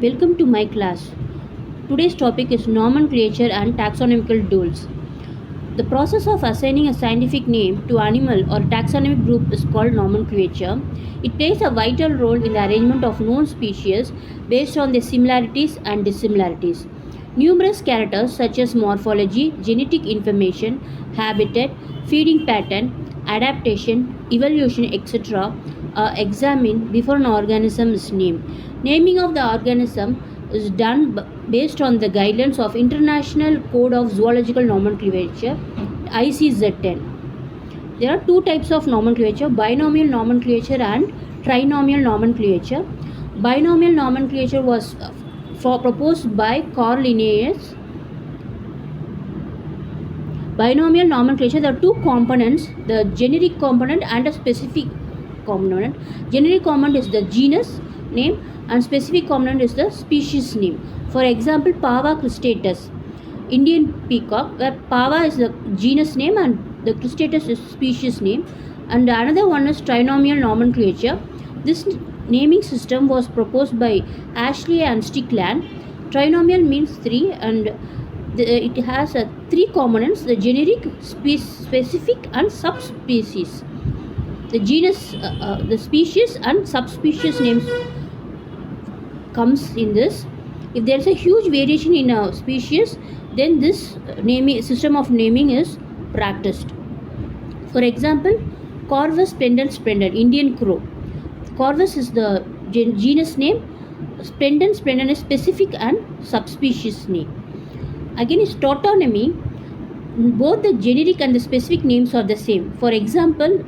Welcome to my class. Today's topic is nomenclature and taxonomical rules. The process of assigning a scientific name to animal or taxonomic group is called nomenclature. It plays a vital role in the arrangement of known species based on their similarities and dissimilarities. Numerous characters such as morphology, genetic information, habitat, feeding pattern, adaptation, evolution, etc. are examined before an organism is named. Naming of the organism is done based on the guidelines of International Code of Zoological Nomenclature ICZ-10. There are two types of nomenclature: binomial nomenclature and trinomial nomenclature. Binomial nomenclature was proposed by Carl Linnaeus. Binomial nomenclature, there are two components: the generic component and a specific component. Generic component is the genus name and specific component is the species name. For example, Pava cristatus, Indian peacock, where Pava is the genus name and the cristatus is species name. And another one is trinomial nomenclature. This naming system was proposed by Ashley and Strickland. Trinomial means three, and it has three components: the generic, specific and subspecies. The genus, the species and subspecies names comes in this. If there is a huge variation in a species, then this naming system of naming is practiced. For example, Corvus pendens splendens, Indian crow. Corvus is the genus name, pendens splendens is specific and subspecies name. Again, is tautonymy. Both the generic and the specific names are the same. For example,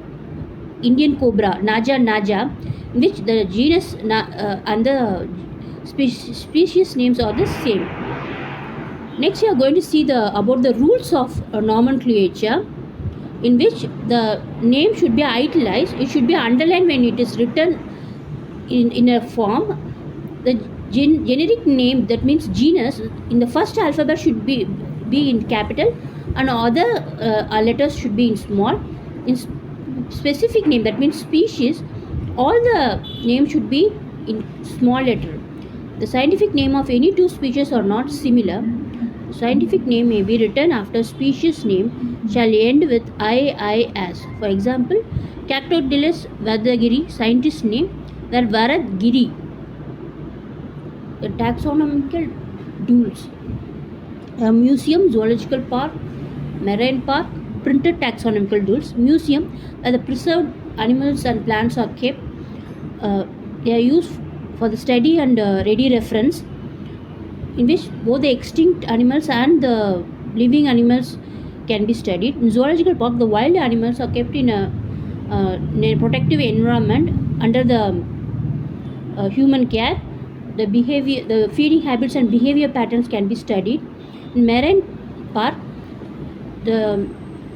Indian cobra, Naja Naja, in which the genus and the species names are the same. Next, you are going to see about the rules of nomenclature, in which the name should be italicized. It should be underlined when it is written in a form. The generic name, that means genus, in the first alphabet should be in capital and other letters should be in small. In specific name, that means species, all the names should be in small letter. The scientific name of any two species are not similar. Scientific name may be written after species name shall end with IIS. For example, Cactodilus Vadagiri, scientist name, where Varad Giri. The taxonomical rules: a museum, zoological park, marine park, printed taxonomical rules. Museum, where the preserved animals and plants are kept. They are used for the study and ready reference, in which both the extinct animals and the living animals can be studied. In zoological park, the wild animals are kept in a protective environment under the human care. The behavior, the feeding habits and behavior patterns can be studied. In marine park, the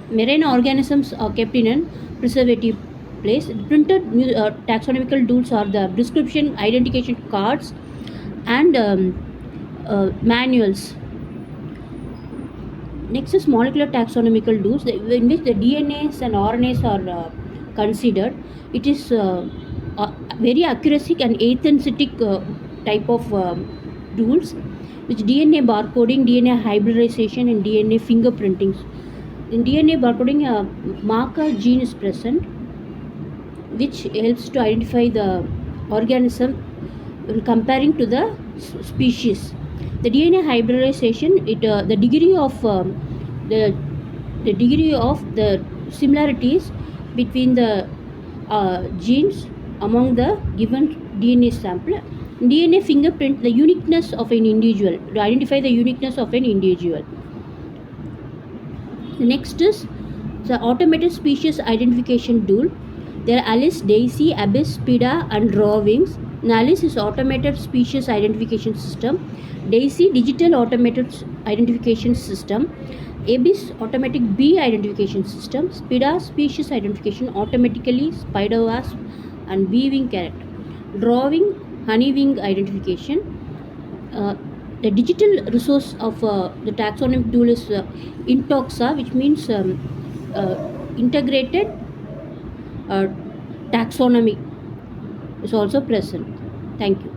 marine organisms are kept in a preservative place. Printed taxonomical tools are the description, identification cards and manuals. Next is molecular taxonomical tools, in which the DNAs and RNAs are considered. It is very accurate and authentic type of tools, which DNA barcoding, DNA hybridization and DNA fingerprinting. In DNA barcoding, a marker gene is present, which helps to identify the organism when comparing to the species. The DNA hybridization, the degree of the degree of the similarities between the genes among the given DNA sample. DNA fingerprint, the uniqueness of an individual, to identify the uniqueness of an individual. The next is the automated species identification tool. There are Alice, Daisy, Abyss, Spida and Drawings. Alice is automated species identification system. Daisy, digital automated identification system. Abyss, automatic bee identification system. Spida, species identification automatically, spider wasp and weaving character. Drawing, honeywing identification. The digital resource of the taxonomic tool is Intoxa, which means integrated taxonomy is also present. Thank you.